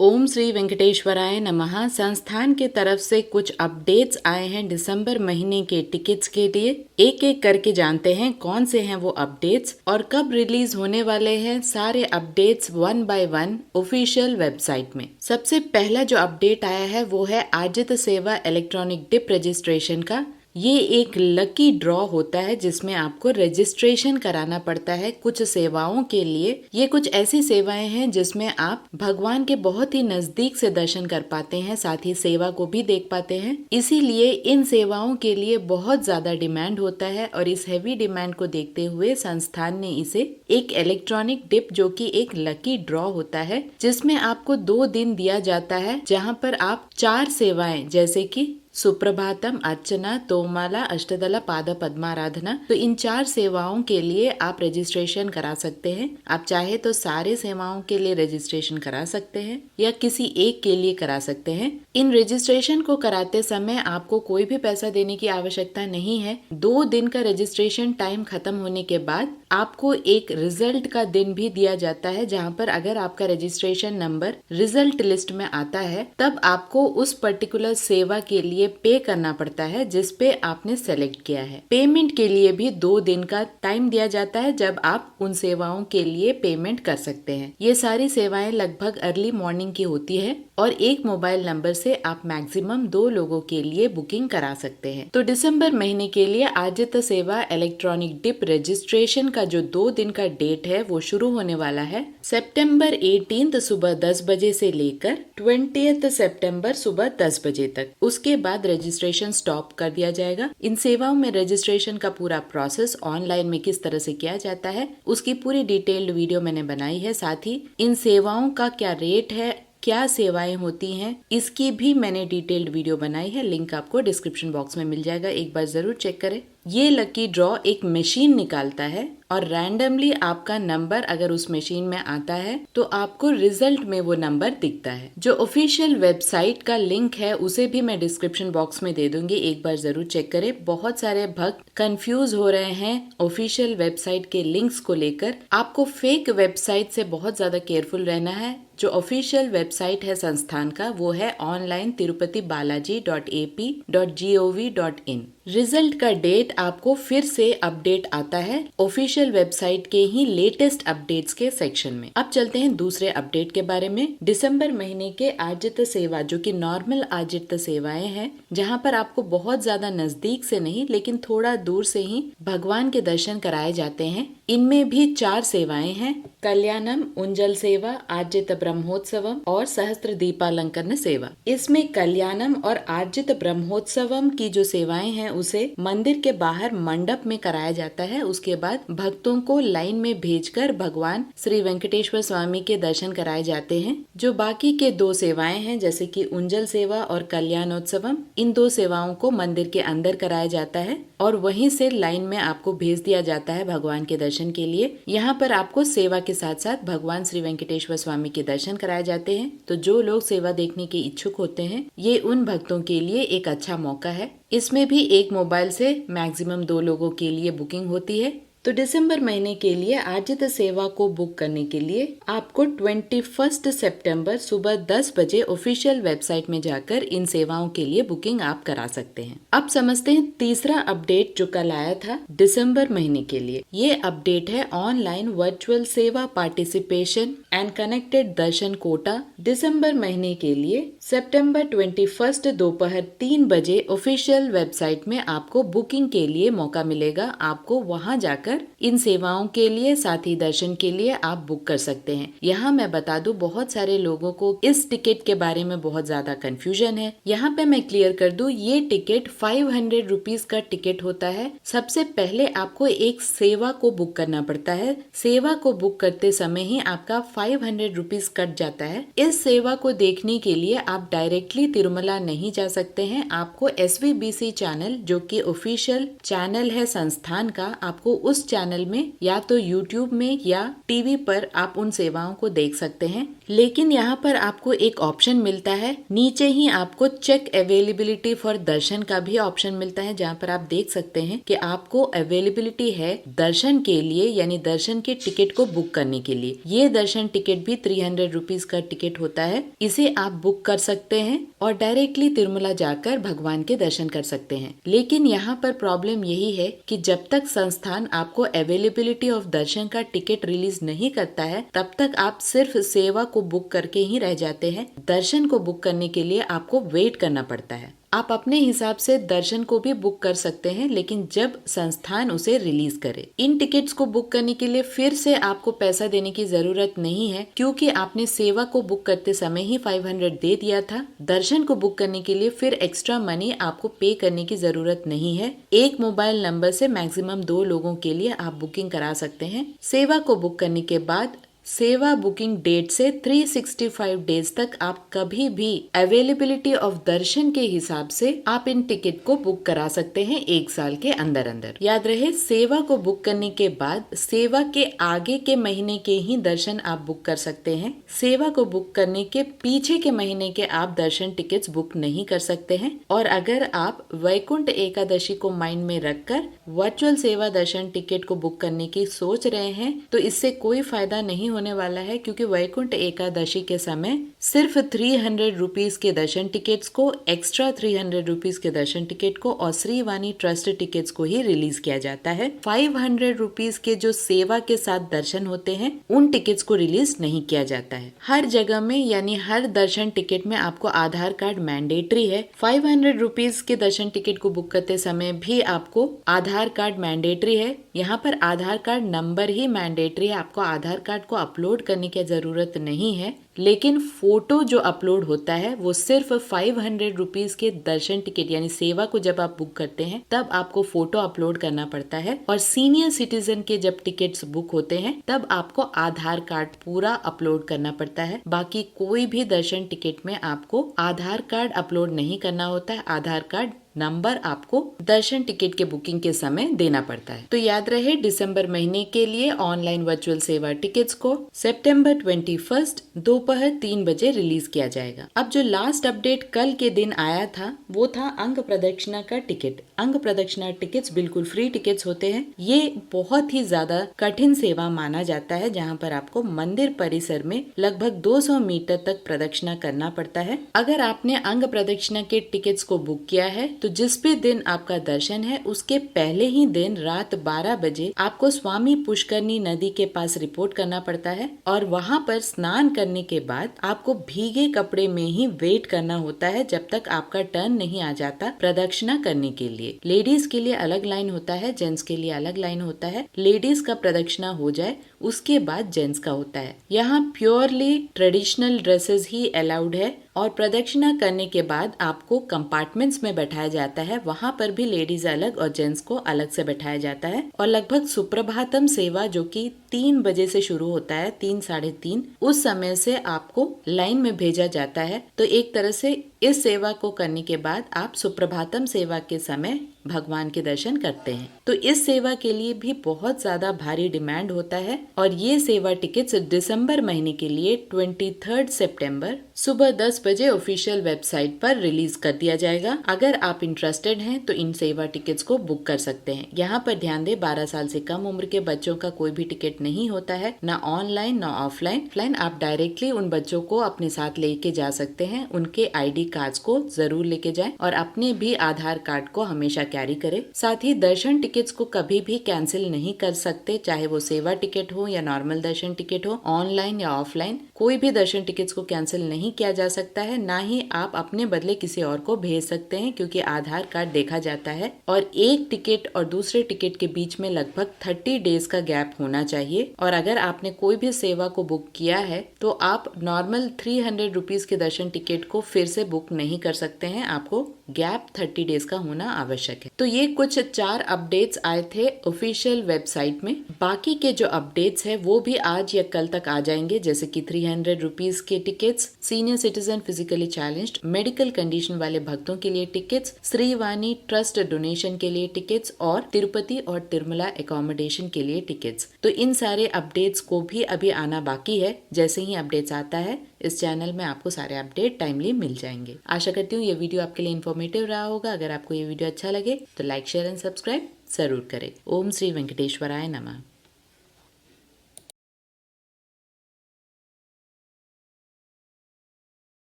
ओम श्री वेंकटेश्वराय नमः। संस्थान की तरफ से कुछ अपडेट्स आए हैं दिसंबर महीने के टिकट्स के लिए। एक एक करके जानते हैं कौन से हैं वो अपडेट्स और कब रिलीज होने वाले हैं। सारे updates one by one official website में। सबसे पहला जो अपडेट आया है वो है आजित सेवा इलेक्ट्रॉनिक डिप रजिस्ट्रेशन का। ये एक लकी ड्रॉ होता है जिसमें आपको रजिस्ट्रेशन कराना पड़ता है कुछ सेवाओं के लिए। ये कुछ ऐसी सेवाएं हैं जिसमें आप भगवान के बहुत ही नजदीक से दर्शन कर पाते हैं, साथ ही सेवा को भी देख पाते हैं। इसीलिए इन सेवाओं के लिए बहुत ज्यादा डिमांड होता है और इस हैवी डिमांड को देखते हुए संस्थान ने इसे एक इलेक्ट्रॉनिक डिप, जो कि एक लकी ड्रॉ होता है जिसमें आपको 2 दिन दिया जाता है, जहाँ पर आप 4 सेवाएं जैसे कि सुप्रभातम, अर्चना, तोमाला, अष्टदला, पाद पद्माराधना, तो इन 4 सेवाओं के लिए आप रजिस्ट्रेशन करा सकते हैं। आप चाहे तो सारे सेवाओं के लिए रजिस्ट्रेशन करा सकते हैं या किसी एक के लिए करा सकते हैं। इन रजिस्ट्रेशन को कराते समय आपको कोई भी पैसा देने की आवश्यकता नहीं है। 2 दिन का रजिस्ट्रेशन टाइम खत्म होने के बाद आपको एक रिजल्ट का दिन भी दिया जाता है, जहाँ पर अगर आपका रजिस्ट्रेशन नंबर रिजल्ट लिस्ट में आता है तब आपको उस पर्टिकुलर सेवा के लिए पे करना पड़ता है जिस पे आपने सेलेक्ट किया है। पेमेंट के लिए भी 2 दिन का टाइम दिया जाता है जब आप उन सेवाओं के लिए पेमेंट कर सकते हैं। ये सारी सेवाएं लगभग अर्ली मॉर्निंग की होती है और एक मोबाइल नंबर से आप मैक्सिमम 2 लोगों के लिए बुकिंग करा सकते हैं। तो दिसंबर महीने के लिए आजित सेवा इलेक्ट्रॉनिक डिप रजिस्ट्रेशन का जो 2 दिन का डेट है वो शुरू होने वाला है सितंबर 18 सुबह 10 बजे से लेकर 20 सितंबर सुबह 10 बजे तक। उसके बाद रजिस्ट्रेशन स्टॉप कर दिया जाएगा। इन सेवाओं में रजिस्ट्रेशन का पूरा प्रोसेस ऑनलाइन में किस तरह से किया जाता है उसकी पूरी डिटेल्ड वीडियो मैंने बनाई है। साथ ही इन सेवाओं का क्या रेट है, क्या सेवाएं होती हैं, इसकी भी मैंने डिटेल्ड वीडियो बनाई है। लिंक आपको डिस्क्रिप्शन बॉक्स में मिल जाएगा, एक बार जरूर चेक करें। ये लकी ड्रॉ एक मशीन निकालता है और रैंडमली आपका नंबर अगर उस मशीन में आता है तो आपको रिजल्ट में वो नंबर दिखता है। जो ऑफिशियल वेबसाइट का लिंक है उसे भी मैं डिस्क्रिप्शन बॉक्स में दे दूंगी, एक बार जरूर चेक करें। बहुत सारे भक्त कंफ्यूज हो रहे हैं ऑफिशियल वेबसाइट के लिंक्स को लेकर। आपको फेक वेबसाइट से बहुत ज्यादा केयरफुल रहना है। जो ऑफिशियल वेबसाइट है संस्थान का वो है onlinetirupathibalaji.ap.gov.in। रिजल्ट का डेट आपको फिर से अपडेट आता है ऑफिशियल वेबसाइट के ही लेटेस्ट अपडेट्स के सेक्शन में। अब चलते हैं दूसरे अपडेट के बारे में। दिसंबर महीने के आजित सेवा, जो कि नॉर्मल आजित सेवाएं हैं, जहां पर आपको बहुत ज्यादा नजदीक से नहीं लेकिन थोड़ा दूर से ही भगवान के दर्शन कराए जाते हैं। इनमें भी 4 सेवाएं हैं, कल्याणम, उंजल सेवा, आजित ब्रह्मोत्सवम और सहस्त्र दीपालंकरण सेवा। इसमें कल्याणम और आजित ब्रह्मोत्सवम की जो सेवाएं हैं उसे मंदिर के बाहर मंडप में कराया जाता है। उसके बाद भक्तों को लाइन में भेजकर भगवान श्री वेंकटेश्वर स्वामी के दर्शन कराए जाते हैं। जो बाकी के 2 सेवाएं हैं जैसे कि उंजल सेवा और कल्याणोत्सवम, इन 2 सेवाओं को मंदिर के अंदर कराया जाता है और वहीं से लाइन में आपको भेज दिया जाता है भगवान के दर्शन के लिए। यहाँ पर आपको सेवा के साथ साथ भगवान श्री वेंकटेश्वर स्वामी के दर्शन कराए जाते हैं। तो जो लोग सेवा देखने के इच्छुक होते हैं, ये उन भक्तों के लिए एक अच्छा मौका है। इसमें भी एक मोबाइल से मैक्सिमम 2 लोगों के लिए बुकिंग होती है। तो दिसंबर महीने के लिए आजित सेवा को बुक करने के लिए आपको 21 सितंबर सुबह 10 बजे ऑफिशियल वेबसाइट में जाकर इन सेवाओं के लिए बुकिंग आप करा सकते हैं। अब समझते हैं तीसरा अपडेट जो कल आया था दिसंबर महीने के लिए। ये अपडेट है ऑनलाइन वर्चुअल सेवा पार्टिसिपेशन एंड कनेक्टेड दर्शन कोटा। दिसंबर महीने के लिए सितंबर 21 दोपहर 3 बजे ऑफिशियल वेबसाइट में आपको बुकिंग के लिए मौका मिलेगा। आपको वहां जाकर इन सेवाओं के लिए, साथ ही दर्शन के लिए आप बुक कर सकते हैं। यहाँ मैं बता दूं, बहुत सारे लोगों को इस टिकट के बारे में बहुत ज्यादा कंफ्यूजन है। यहाँ पे मैं क्लियर कर दूं, ये टिकट 500 रुपीज का टिकट होता है। सबसे पहले आपको एक सेवा को बुक करना पड़ता है। सेवा को बुक करते समय ही आपका 500 रुपीज कट जाता है। इस सेवा को देखने के लिए आप डायरेक्टली तिरुमला नहीं जा सकते हैं। आपको SVBC चैनल, जो कि ऑफिशियल चैनल है संस्थान का, आपको उस न्यूज चैनल में या तो यूट्यूब में या टीवी पर आप उन सेवाओं को देख सकते हैं। लेकिन यहाँ पर आपको एक ऑप्शन मिलता है, नीचे ही आपको चेक अवेलेबिलिटी फॉर दर्शन का भी ऑप्शन मिलता है, जहाँ पर आप देख सकते हैं कि आपको अवेलेबिलिटी है दर्शन के लिए, यानी दर्शन के टिकट को बुक करने के लिए। ये दर्शन टिकट भी 300 रुपीज का टिकट होता है। इसे आप बुक कर सकते हैं और डायरेक्टली तिरुमला जाकर भगवान के दर्शन कर सकते हैं। लेकिन यहाँ पर प्रॉब्लम यही है कि जब तक संस्थान आपको अवेलेबिलिटी ऑफ दर्शन का टिकट रिलीज नहीं करता है, तब तक आप सिर्फ सेवा को बुक करके ही रह जाते हैं। दर्शन को बुक करने के लिए आपको वेट करना पड़ता है। आप अपने हिसाब से दर्शन को भी बुक कर सकते हैं, लेकिन जब संस्थान उसे रिलीज करे। इन टिकट्स को बुक करने के लिए फिर से आपको पैसा देने की जरूरत नहीं है, क्योंकि आपने सेवा को बुक करते समय ही 500 दे दिया था। दर्शन को बुक करने के लिए फिर एक्स्ट्रा मनी आपको पे करने की जरूरत नहीं है। एक मोबाइल नंबर से मैक्सिमम 2 लोगों के लिए आप बुकिंग करा सकते हैं। सेवा को बुक करने के बाद सेवा बुकिंग डेट से 365 डेज तक आप कभी भी अवेलेबिलिटी ऑफ दर्शन के हिसाब से आप इन टिकट को बुक करा सकते हैं 1 साल के अंदर अंदर। याद रहे, सेवा को बुक करने के बाद सेवा के आगे के महीने के ही दर्शन आप बुक कर सकते हैं। सेवा को बुक करने के पीछे के महीने के आप दर्शन टिकट्स बुक नहीं कर सकते हैं। और अगर आप वैकुंठ एकादशी को माइंड में रखकर वर्चुअल सेवा दर्शन टिकट को बुक करने की सोच रहे हैं, तो इससे कोई फायदा नहीं होने वाला है, क्योंकि वैकुंठ एकादशी के समय सिर्फ 300 रुपीज के दर्शन टिकट्स को, एक्स्ट्रा 300 रुपीज के दर्शन टिकट को और श्रीवाणी ट्रस्ट टिकट्स को ही रिलीज किया जाता है। 500 रुपीज के जो सेवा के साथ दर्शन होते हैं, उन टिकट्स को रिलीज नहीं किया जाता है। हर जगह में, यानी हर दर्शन टिकट में आपको आधार कार्ड मैंडेटरी है। 500 रुपीज के दर्शन टिकट को बुक करते समय भी आपको आधार कार्ड मैंडेटरी है। यहाँ पर आधार कार्ड नंबर ही मैंडेटरी है, आपको आधार कार्ड को अपलोड करने की जरूरत नहीं है। लेकिन फोटो जो अपलोड होता है वो सिर्फ 500 रुपीज के दर्शन टिकट, यानी सेवा को जब आप बुक करते हैं तब आपको फोटो अपलोड करना पड़ता है। और सीनियर सिटीजन के जब टिकट्स बुक होते हैं तब आपको आधार कार्ड पूरा अपलोड करना पड़ता है। बाकी कोई भी दर्शन टिकट में आपको आधार कार्ड अपलोड नहीं करना होता है। आधार कार्ड नंबर आपको दर्शन टिकट के बुकिंग के समय देना पड़ता है। तो याद रहे, दिसंबर महीने के लिए ऑनलाइन वर्चुअल सेवा टिकट्स को सितंबर 21 दोपहर 3 बजे रिलीज किया जाएगा। अब जो लास्ट अपडेट कल के दिन आया था वो था अंग प्रदक्षिणा का टिकट। अंग प्रदक्षिणा टिकट्स बिल्कुल फ्री टिकट्स होते हैं। ये बहुत ही ज्यादा कठिन सेवा माना जाता है, जहाँ पर आपको मंदिर परिसर में लगभग 200 मीटर तक प्रदक्षिणा करना पड़ता है। अगर आपने अंग प्रदक्षिणा के टिकट्स को बुक किया है तो जिस भी दिन आपका दर्शन है उसके पहले ही दिन रात 12 बजे आपको स्वामी पुष्करनी नदी के पास रिपोर्ट करना पड़ता है। और वहाँ पर स्नान करने के बाद आपको भीगे कपड़े में ही वेट करना होता है जब तक आपका टर्न नहीं आ जाता प्रदक्षिणा करने के लिए। लेडीज के लिए अलग लाइन होता है, जेंट्स के लिए अलग लाइन होता है। लेडीज का प्रदक्षिणा हो जाए उसके बाद जेंट्स का होता है। यहाँ प्योरली ट्रेडिशनल ड्रेसेस ही अलाउड है। और प्रदक्षिणा करने के बाद आपको कंपार्टमेंट्स में बैठाया जाता है। वहाँ पर भी लेडीज अलग और जेंट्स को अलग से बैठाया जाता है। और लगभग सुप्रभातम सेवा जो कि 3 बजे से शुरू होता है, 3 साढ़े 3, उस समय से आपको लाइन में भेजा जाता है। तो एक तरह से इस सेवा को करने के बाद आप सुप्रभातम सेवा के समय भगवान के दर्शन करते हैं। तो इस सेवा के लिए भी बहुत ज्यादा भारी डिमांड होता है। और ये सेवा टिकट्स दिसंबर महीने के लिए 23 सितंबर सुबह 10 बजे ऑफिशियल वेबसाइट पर रिलीज कर दिया जाएगा। अगर आप इंटरेस्टेड हैं तो इन सेवा टिकट्स को बुक कर सकते हैं। यहाँ पर ध्यान दें, 12 साल से कम उम्र के बच्चों का कोई भी टिकट नहीं होता है, ना ऑनलाइन ना ऑफलाइन। आप डायरेक्टली उन बच्चों को अपने साथ लेके जा सकते हैं। उनके ID कार्ड्स को जरूर लेके जाएं और अपने भी आधार कार्ड को हमेशा कैरी करें। साथ ही दर्शन टिकट्स को कभी भी कैंसिल नहीं कर सकते, चाहे वो सेवा टिकट हो या नॉर्मल दर्शन टिकट हो, ऑनलाइन या ऑफलाइन। कोई भी दर्शन टिकट्स को कैंसिल नहीं किया जा सकता है, ना ही आप अपने बदले किसी और को भेज सकते हैं, क्योंकि आधार कार्ड देखा जाता है। और एक टिकट और दूसरे टिकट के बीच में लगभग 30 डेज का गैप होना चाहिए। और अगर आपने कोई भी सेवा को बुक किया है तो आप नॉर्मल 300 रुपीज के दर्शन टिकट को फिर से बुक नहीं कर सकते हैं। आपको गैप 30 डेज का होना आवश्यक है। है। तो ये कुछ 4 अपडेट्स आए थे ऑफिशियल वेबसाइट में। बाकी के जो अपडेट्स है वो भी आज या कल तक आ जाएंगे, जैसे कि 300 रुपीज के tickets, senior citizen physically challenged, medical condition वाले भक्तों के लिए टिकट्स, श्रीवाणी ट्रस्ट डोनेशन के लिए टिकट्स और तिरुपति और तिरुमला एकोमोडेशन के लिए टिकट्स। तो इन सारे अपडेट्स को भी अभी आना बाकी है। जैसे ही अपडेट्स आता है इस चैनल में आपको सारे अपडेट टाइमली मिल जाएंगे। आशा करती हूँ ये वीडियो आपके लिए इन्फॉर्मेटिव रहा होगा। अगर आपको ये वीडियो अच्छा लगे तो लाइक शेयर एंड सब्सक्राइब जरूर करें। ओम श्री वेंकटेश्वराय नमः।